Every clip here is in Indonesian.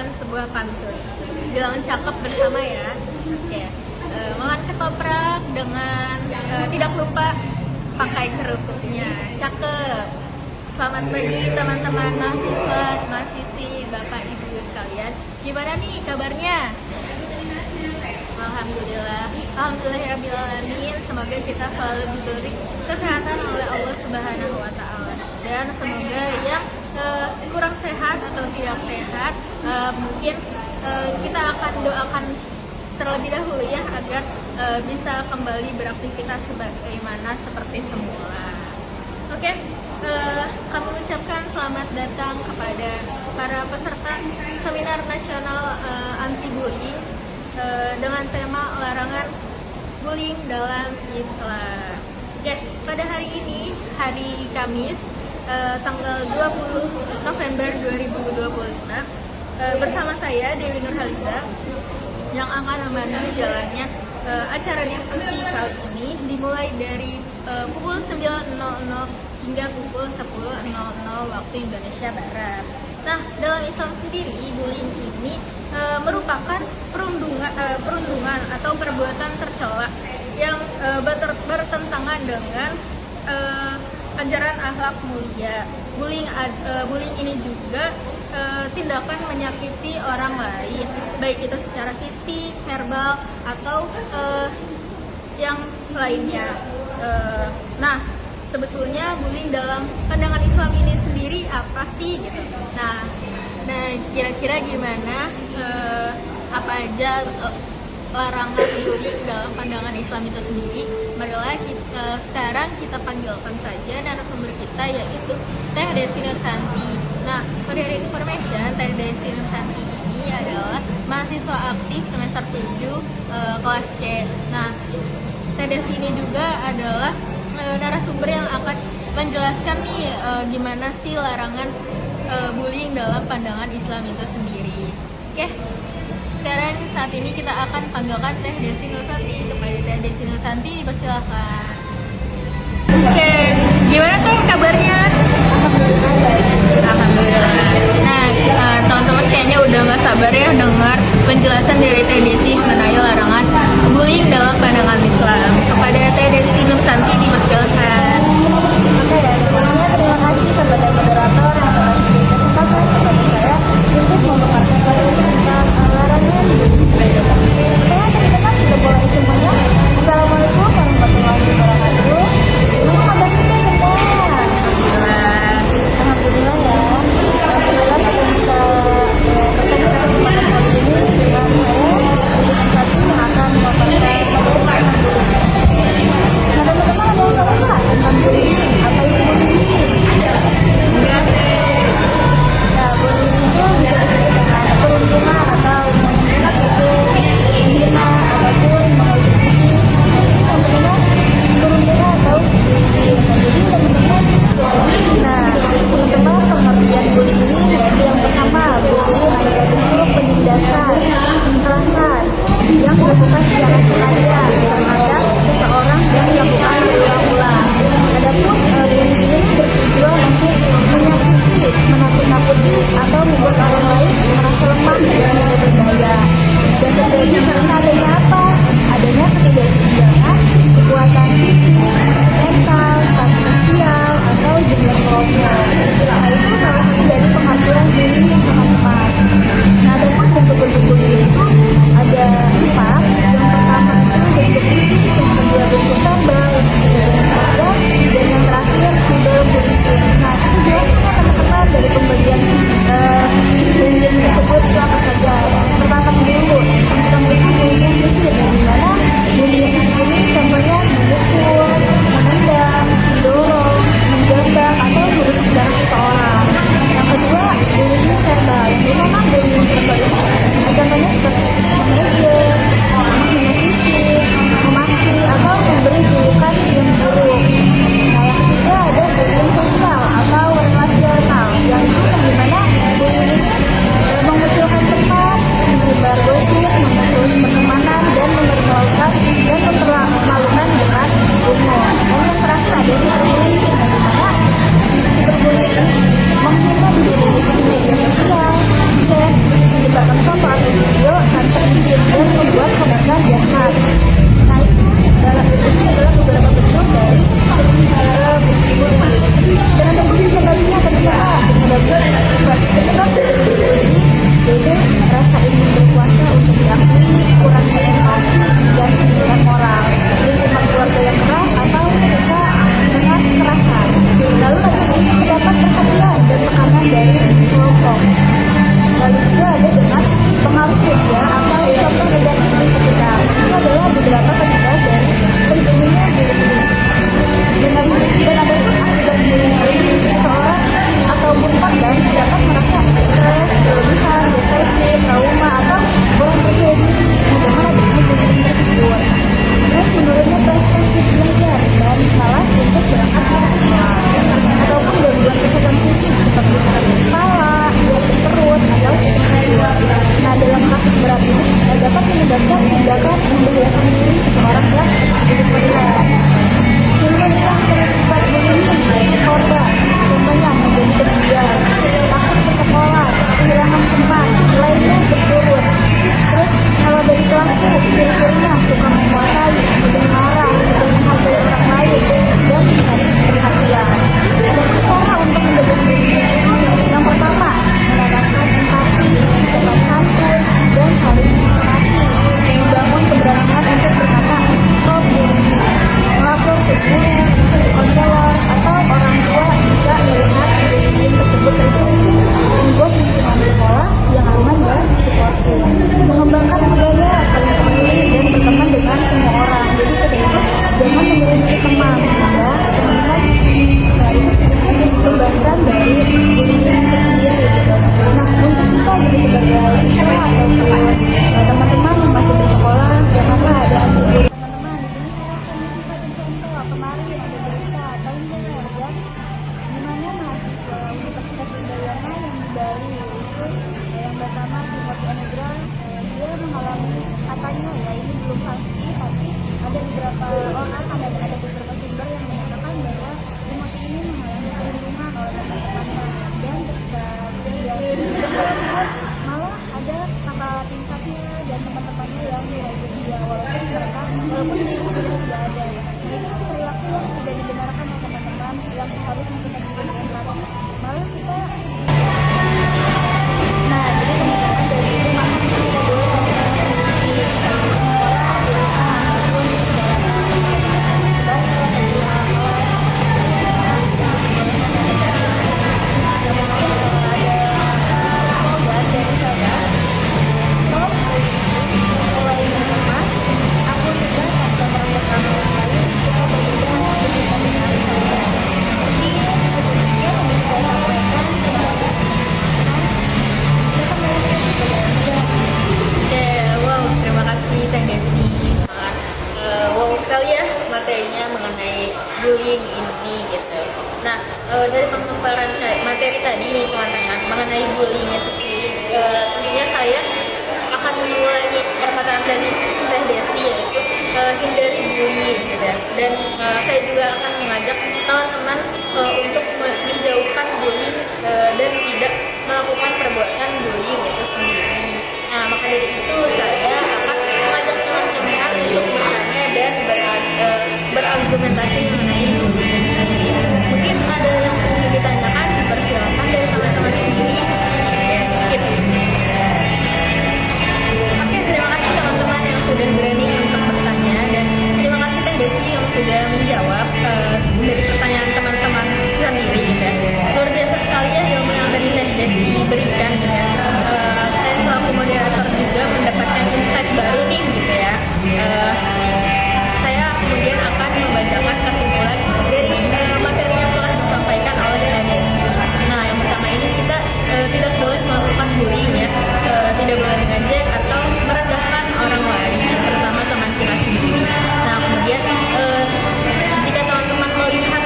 dengan sebuah pantun. Bilang cakep bersama ya. Oke. Makan ketoprak dengan tidak lupa pakai kerupuknya. Cakep. Selamat pagi teman-teman mahasiswa, mahasiswi, Bapak Ibu sekalian. Gimana nih kabarnya? Alhamdulillah. Alhamdulillahirrahmanirrahim. Semoga kita selalu diberi kesehatan oleh Allah Subhanahu wa Ta'ala. Dan semoga yang kurang sehat atau tidak sehat, mungkin kita akan doakan terlebih dahulu ya, agar bisa kembali beraktivitas sebagaimana seperti semula. Oke, kami ucapkan selamat datang kepada para peserta seminar nasional anti bullying dengan tema larangan bullying dalam Islam. Oke, pada hari ini, hari Kamis, tanggal 20 November 2025, bersama saya Dewi Nurhaliza yang akan memandu jalannya acara diskusi kali ini, dimulai dari pukul 9.00 hingga pukul 10.00 waktu Indonesia Barat. Nah, dalam Islam sendiri, bullying ini merupakan perundungan atau perbuatan tercela yang bertentangan dengan ajaran akhlak mulia. Bullying ini juga tindakan menyakiti orang lain, baik itu secara fisik, verbal, atau yang lainnya. Nah, sebetulnya bullying dalam pandangan Islam ini sendiri apa sih gitu? Nah kira-kira gimana, apa aja larangan bullying dalam pandangan Islam itu sendiri? Marilah sekarang kita panggilkan saja narasumber kita, yaitu Teh Desi Nursanti. Nah, for your information, Teh Desi Nursanti ini adalah mahasiswa aktif semester 7 kelas C. Nah, Teh Desi ini juga adalah narasumber yang akan menjelaskan nih gimana sih larangan bullying dalam pandangan Islam itu sendiri. Oke, sekarang saat ini kita akan panggilkan Teh Desi Nursanti. Kepada Teh Desi Nursanti, dipersilakan. Oke, gimana Teh kabarnya? Alhamdulillah. Nah, teman-teman kayaknya udah gak sabar ya dengar penjelasan dari Teh Desi mengenai larangan bullying dalam pandangan Islam. Kepada Teh Desi Nursanti, dipersilakan. Oke, sebelumnya terima kasih kepada moderator yang telah memberi kesempatan kepada saya untuk memaparkan materi tentang larangan bullying. Saya teman-teman sudah mulai semuanya. Assalamualaikum warahmatullahi wabarakatuh. Gimana kabar kita semua? Alhamdulillah ya. Alhamdulillah kita bisa bertemu kesempatan kali ini dengan saya, Desi Nursanti, yang akan memaparkan materi tentang bullying. Nah, teman-teman ada yang tahu nggak tentang bullying? Apa itu bullying? Nah, bullying itu bisa disebut dengan perundungan atau mengejek, menghina, ataupun mengejek fisik, sama dengan perundungan atau bullying. Nah, teman-teman, pengertian bullying ini yaitu yang pertama, bullying adalah bentuk penindasan, kekerasan yang dilakukan secara sengaja terhadap seseorang yang dilakukan berulang-ulang. Adapun bullying ini bertujuan untuk menyakiti, menakut-nakuti, atau membuat orang lain merasa lemah dan tidak berdaya. Dan terjadi karena adanya apa? Adanya ketidakseimbangan, kekuatan fisik, mental, status sosial, atau jumlah kelompok. Nah, itu salah satu dari pengertian bullying yang teman-teman. Nah, adapun bentuk-bentuk bullying itu ada 4. Yang pertama itu bentuk fisik, yang kedua bentuk verbal, yang ketiga bentuk sosial, dan yang terakhir cyberbullying. Nah, itu jelaskan ya teman-teman dari pembagian bullying tersebut itu apa saja. Yang pertama dulu, yang pertama itu mengakibatkan tindakan membahayakan diri seseorang yang menjadi korban. Ciri-ciri yang terlibat bullying yaitu korban, contohnya menjadi pendiam, takut ke sekolah, kehilangan teman, nilainya berturun. Terus kalau dari pelaku, ciri-cirinya suka menguasai, mudah marah, mudah menghargai orang lain, dan mencari perhatian. Ada cara untuk menjaga bullying itu. Yang pertama, menanamkan empati, sopan santun, dan saling menghormati. Membangun keberanian untuk berkata stop bullying, melapor ke guru, konselor, atau orang tua jika melihat bullying tersebut terjadi. Membuat lingkungan sekolah yang aman dan suportif. Mengembangkan budaya saling peduli dan berteman dengan semua orang. Jadi kita itu jangan memilih teman, ya teman-teman. Nah itu sedikit pembahasan dari bullying itu sendiri gitu. Nah untuk kita gitu sebagai siswa atau teman-teman yang masih bersekolah, janganlah ada anti-bullying. Teman-teman, di sini saya akan kasih satu contoh. Kemarin ada berita, tahu nggak ya? Di mana mahasiswa Universitas Udayana yang di Bali itu yang pertama Timothy Anugrah, dia mengalami katanya ya ini belum pasti, tapi ada beberapa orang, ada beberapa sumber yang menyatakan bahwa Timothy ini mengalami perundungan oleh teman-temannya, dan ketika dia sendiri malah ada kakak tingkatnya dan teman-temannya yang mengajak dia walaupun dia itu sudah tidak ada. Nah itu perilaku yang tidak dibenarkan oleh teman-teman, yang seharusnya kita berikan empati, malah kita. Nah jadi teman-teman dari itu maka kita tidak boleh di sekolah, di rumah, ataupun di jalanan sebaliknya dan di kelas bisa ada slogan dari saya, stop mulai berteman, aku tidak akan merendahkan orang lain, kita berbeda untuk kita dengan saya. Mungkin cukup sekian yang bisa saya sampaikan. Oke, wow, terima kasih Teh Desi. Sangat wow sekali ya materinya mengenai bullying ini gitu. Nah, dari pemaparan materi tadi nih teman-teman mengenai bullying itu sendiri, tentunya saya akan mengulangi perkataan dari Teh Desi yaitu hindari bullying gitu ya. Dan saya juga akan mengajak teman-teman untuk menjauhkan bullying dan tidak melakukan perbuatan bullying itu sendiri. Nah, maka dari itu saya akan mengajak teman-teman untuk bertanya dan berargumentasi mengenai bullying itu sendiri. Mungkin ada yang ingin ditanyakan, dipersilakan dari teman-teman sendiri. Ya, skip. Oke, terima kasih teman-teman yang sudah berani untuk bertanya, dan terima kasih Teh Desi yang sudah menjawab dari pertanyaan teman-teman sendiri gitu ya. Luar biasa sekali ya ilmu yang tadi Teh Desi berikan gitu ya. Saya selaku moderator juga mendapatkan insight baru nih gitu ya. Saya kemudian akan membacakan kesimpulan dari materi yang telah disampaikan oleh Teh Desi. Nah, yang pertama ini kita tidak boleh melakukan bullying ya, tidak boleh mengejek atau merendahkan orang lain, terutama teman kita sendiri. Nah, kemudian jika teman-teman melihat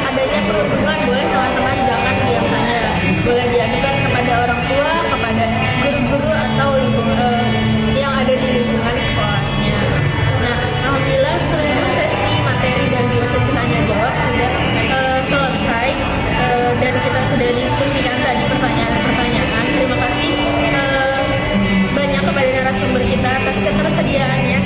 adanya perundungan, boleh teman-teman jangan diam saja, boleh diadukan kepada orang tua, kepada guru-guru atau lingkungan yang ada di lingkungan sekolahnya. Nah, alhamdulillah seluruh sesi materi dan juga sesi tanya jawab sudah selesai, dan kita sudah diskusikan tadi pertanyaan-pertanyaan. Terima kasih banyak kepada narasumber kita atas ketersediaannya